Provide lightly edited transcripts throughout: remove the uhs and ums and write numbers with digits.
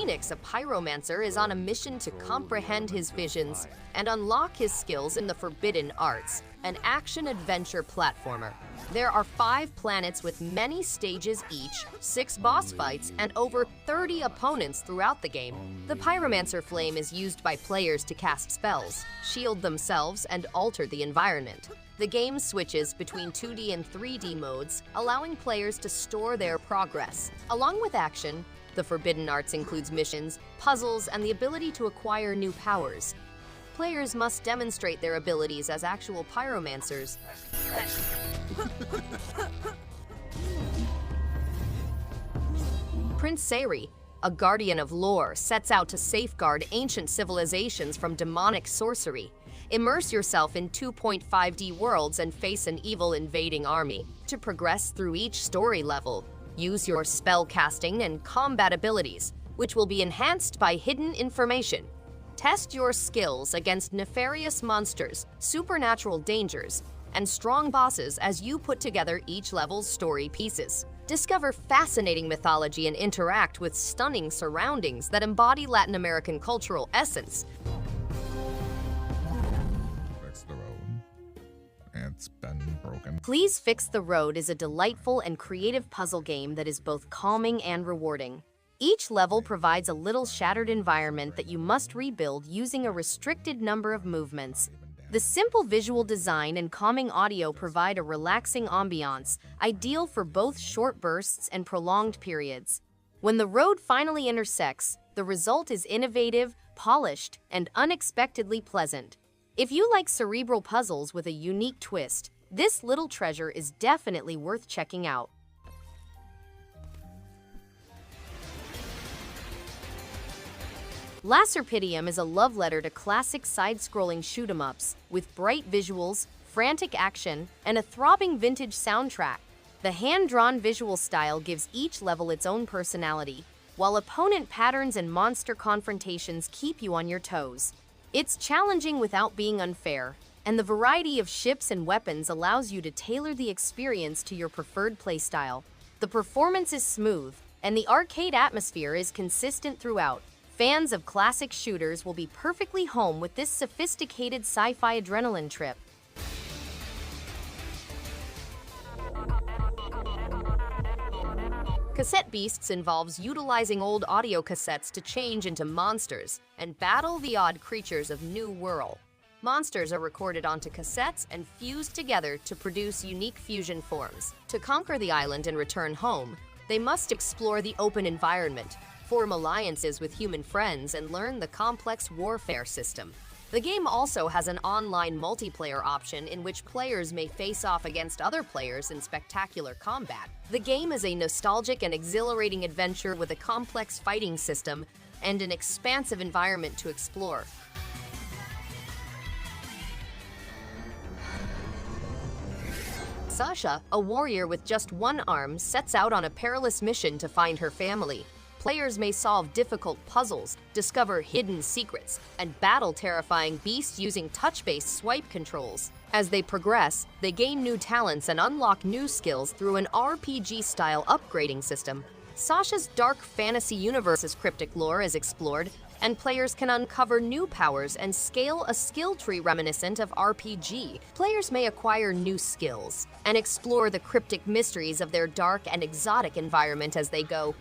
Phoenix, a pyromancer, is on a mission to comprehend his visions and unlock his skills in the Forbidden Arts, an action-adventure platformer. There are 5 planets with many stages each, 6 boss fights, and over 30 opponents throughout the game. The pyromancer flame is used by players to cast spells, shield themselves, and alter the environment. The game switches between 2D and 3D modes, allowing players to store their progress. Along with action, the Forbidden Arts includes missions, puzzles, and the ability to acquire new powers. Players must demonstrate their abilities as actual pyromancers. Prince Seri, a guardian of lore, sets out to safeguard ancient civilizations from demonic sorcery. Immerse yourself in 2.5D worlds and face an evil invading army. To progress through each story level, use your spell casting and combat abilities, which will be enhanced by hidden information. Test your skills against nefarious monsters, supernatural dangers, and strong bosses as you put together each level's story pieces. Discover fascinating mythology and interact with stunning surroundings that embody Latin American cultural essence. It's been broken. Please Fix the Road is a delightful and creative puzzle game that is both calming and rewarding. Each level provides a little shattered environment that you must rebuild using a restricted number of movements. The simple visual design and calming audio provide a relaxing ambiance, ideal for both short bursts and prolonged periods. When the road finally intersects, the result is innovative, polished, and unexpectedly pleasant. If you like cerebral puzzles with a unique twist, this little treasure is definitely worth checking out. LASERPITIUM is a love letter to classic side-scrolling shoot-'em-ups with bright visuals, frantic action, and a throbbing vintage soundtrack. The hand-drawn visual style gives each level its own personality, while opponent patterns and monster confrontations keep you on your toes. It's challenging without being unfair, and the variety of ships and weapons allows you to tailor the experience to your preferred playstyle. The performance is smooth, and the arcade atmosphere is consistent throughout. Fans of classic shooters will be perfectly home with this sophisticated sci-fi adrenaline trip. Cassette Beasts involves utilizing old audio cassettes to change into monsters and battle the odd creatures of New World. Monsters are recorded onto cassettes and fused together to produce unique fusion forms. To conquer the island and return home, they must explore the open environment, form alliances with human friends, and learn the complex warfare system. The game also has an online multiplayer option in which players may face off against other players in spectacular combat. The game is a nostalgic and exhilarating adventure with a complex fighting system and an expansive environment to explore. Sasha, a warrior with just one arm, sets out on a perilous mission to find her family. Players may solve difficult puzzles, discover hidden secrets, and battle terrifying beasts using touch-based swipe controls. As they progress, they gain new talents and unlock new skills through an RPG-style upgrading system. Sasha's dark fantasy universe's cryptic lore is explored, and players can uncover new powers and scale a skill tree reminiscent of RPG. Players may acquire new skills and explore the cryptic mysteries of their dark and exotic environment as they go.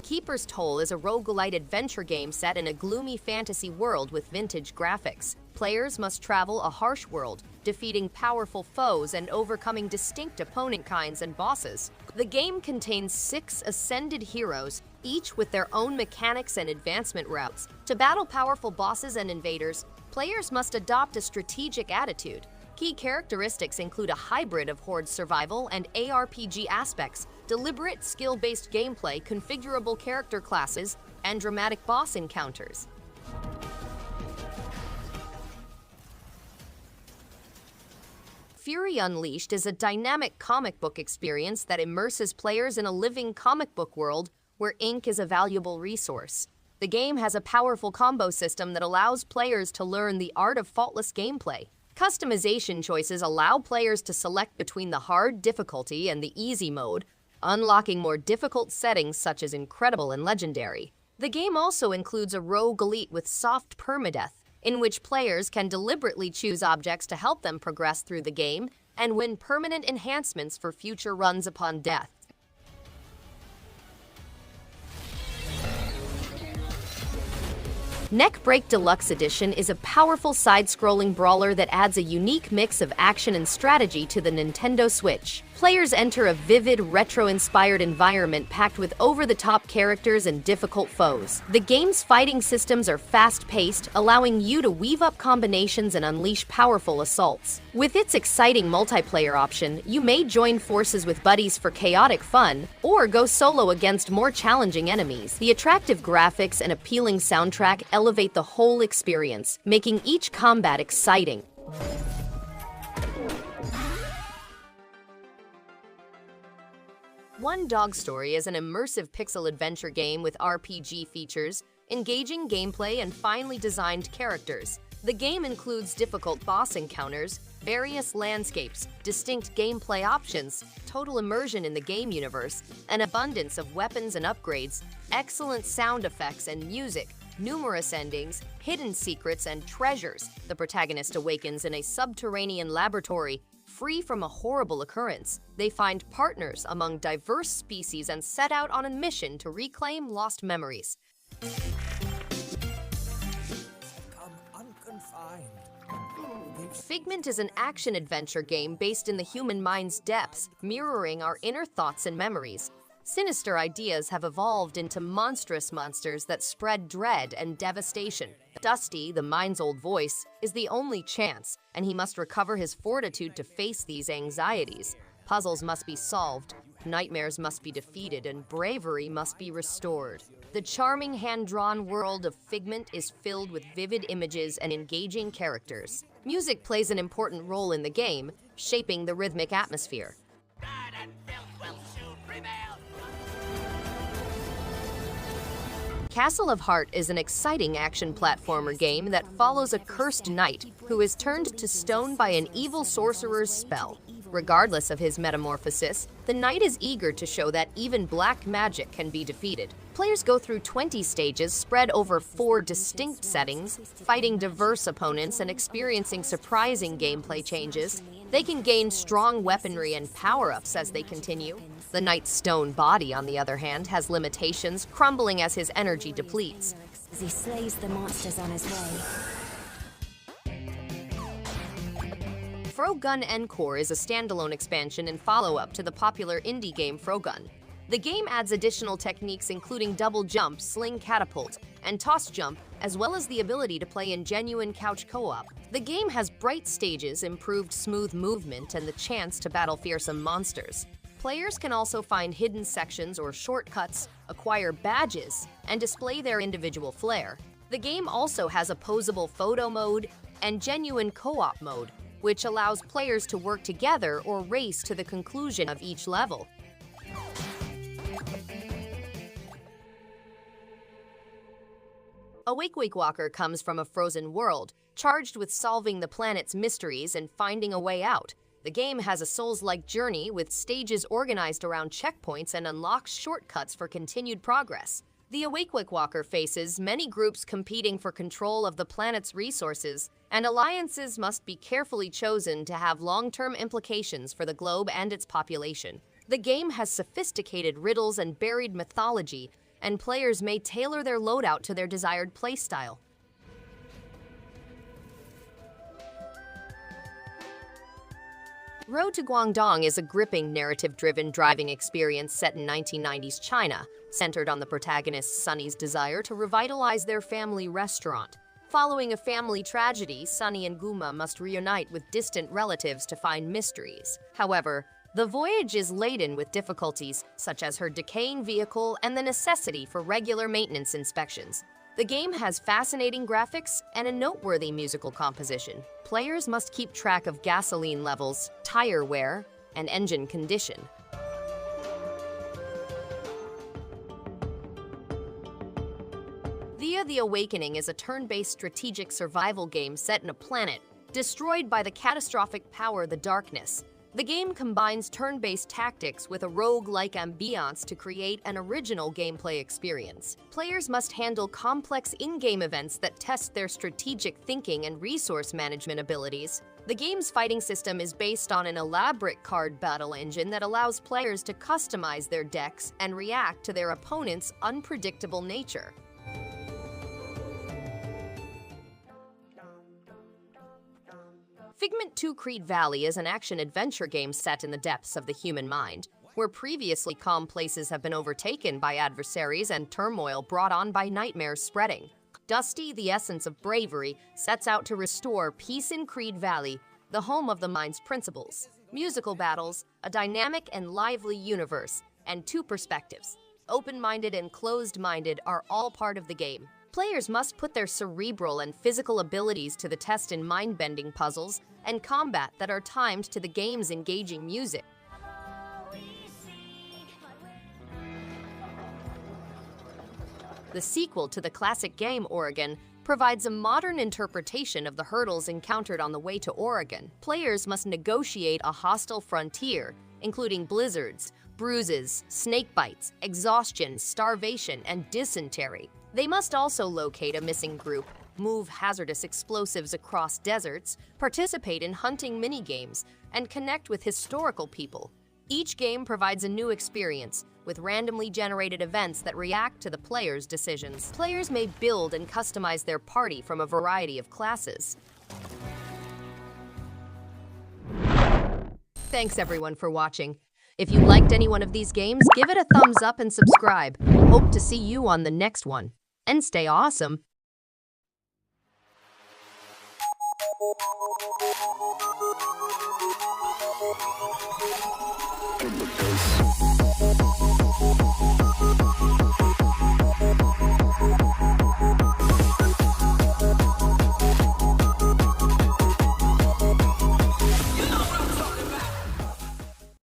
Keeper's Toll is a roguelite adventure game set in a gloomy fantasy world with vintage graphics. Players must travel a harsh world, defeating powerful foes and overcoming distinct opponent kinds and bosses. The game contains 6 ascended heroes, each with their own mechanics and advancement routes. To battle powerful bosses and invaders, players must adopt a strategic attitude. Key characteristics include a hybrid of horde survival and ARPG aspects, deliberate skill-based gameplay, configurable character classes, and dramatic boss encounters. Fury Unleashed is a dynamic comic book experience that immerses players in a living comic book world where ink is a valuable resource. The game has a powerful combo system that allows players to learn the art of faultless gameplay. Customization choices allow players to select between the hard difficulty and the easy mode, unlocking more difficult settings such as Incredible and Legendary. The game also includes a rogue elite with soft permadeath, in which players can deliberately choose objects to help them progress through the game and win permanent enhancements for future runs upon death. Neckbreak Deluxe Edition is a powerful side-scrolling brawler that adds a unique mix of action and strategy to the Nintendo Switch. Players enter a vivid, retro-inspired environment packed with over-the-top characters and difficult foes. The game's fighting systems are fast-paced, allowing you to weave up combinations and unleash powerful assaults. With its exciting multiplayer option, you may join forces with buddies for chaotic fun, or go solo against more challenging enemies. The attractive graphics and appealing soundtrack elevate the whole experience, making each combat exciting. One Dog Story is an immersive pixel adventure game with RPG features, engaging gameplay, and finely designed characters. The game includes difficult boss encounters, various landscapes, distinct gameplay options, total immersion in the game universe, an abundance of weapons and upgrades, excellent sound effects and music, numerous endings, hidden secrets, and treasures. The protagonist awakens in a subterranean laboratory, free from a horrible occurrence. They find partners among diverse species and set out on a mission to reclaim lost memories. Figment is an action-adventure game based in the human mind's depths, mirroring our inner thoughts and memories. Sinister ideas have evolved into monstrous monsters that spread dread and devastation. Dusty, the mind's old voice, is the only chance, and he must recover his fortitude to face these anxieties. Puzzles must be solved, nightmares must be defeated, and bravery must be restored. The charming hand-drawn world of Figment is filled with vivid images and engaging characters. Music plays an important role in the game, shaping the rhythmic atmosphere. Castle of Heart is an exciting action platformer game that follows a cursed knight who is turned to stone by an evil sorcerer's spell. Regardless of his metamorphosis, the knight is eager to show that even black magic can be defeated. Players go through 20 stages spread over 4 distinct settings, fighting diverse opponents and experiencing surprising gameplay changes. They can gain strong weaponry and power-ups as they continue. The knight's stone body, on the other hand, has limitations, crumbling as his energy depletes. As he slays the monsters on his way. Frogun Encore is a standalone expansion and follow-up to the popular indie game Frogun. The game adds additional techniques including double jump, sling catapult, and toss jump, as well as the ability to play in genuine couch co-op. The game has bright stages, improved smooth movement, and the chance to battle fearsome monsters. Players can also find hidden sections or shortcuts, acquire badges, and display their individual flair. The game also has a posable photo mode and genuine co-op mode, which allows players to work together or race to the conclusion of each level. A Wake Walker comes from a frozen world, charged with solving the planet's mysteries and finding a way out. The game has a Souls-like journey with stages organized around checkpoints and unlocks shortcuts for continued progress. The Awake Walker faces many groups competing for control of the planet's resources, and alliances must be carefully chosen to have long-term implications for the globe and its population. The game has sophisticated riddles and buried mythology, and players may tailor their loadout to their desired playstyle. Road to Guangdong is a gripping narrative-driven driving experience set in 1990s China, centered on the protagonist Sunny's desire to revitalize their family restaurant. Following a family tragedy, Sunny and Guma must reunite with distant relatives to find mysteries. However, the voyage is laden with difficulties, such as her decaying vehicle and the necessity for regular maintenance inspections. The game has fascinating graphics and a noteworthy musical composition. Players must keep track of gasoline levels, tire wear, and engine condition. Thea: The Awakening is a turn-based strategic survival game set in a planet destroyed by the catastrophic power the darkness. The game combines turn-based tactics with a rogue-like ambiance to create an original gameplay experience. Players must handle complex in-game events that test their strategic thinking and resource management abilities. The game's fighting system is based on an elaborate card battle engine that allows players to customize their decks and react to their opponent's unpredictable nature. Figment 2 Creed Valley is an action-adventure game set in the depths of the human mind, where previously calm places have been overtaken by adversaries and turmoil brought on by nightmares spreading. Dusty, the essence of bravery, sets out to restore peace in Creed Valley, the home of the mind's principles. Musical battles, a dynamic and lively universe, and two perspectives, open-minded and closed-minded, are all part of the game. Players must put their cerebral and physical abilities to the test in mind-bending puzzles and combat that are timed to the game's engaging music. The sequel to the classic game, Oregon, provides a modern interpretation of the hurdles encountered on the way to Oregon. Players must negotiate a hostile frontier, including blizzards, bruises, snake bites, exhaustion, starvation, and dysentery. They must also locate a missing group, move hazardous explosives across deserts, participate in hunting mini-games, and connect with historical people. Each game provides a new experience, with randomly generated events that react to the player's decisions. Players may build and customize their party from a variety of classes. Thanks everyone for watching. If you liked any one of these games, give it a thumbs up and subscribe. Hope to see you on the next one. And stay awesome. Face.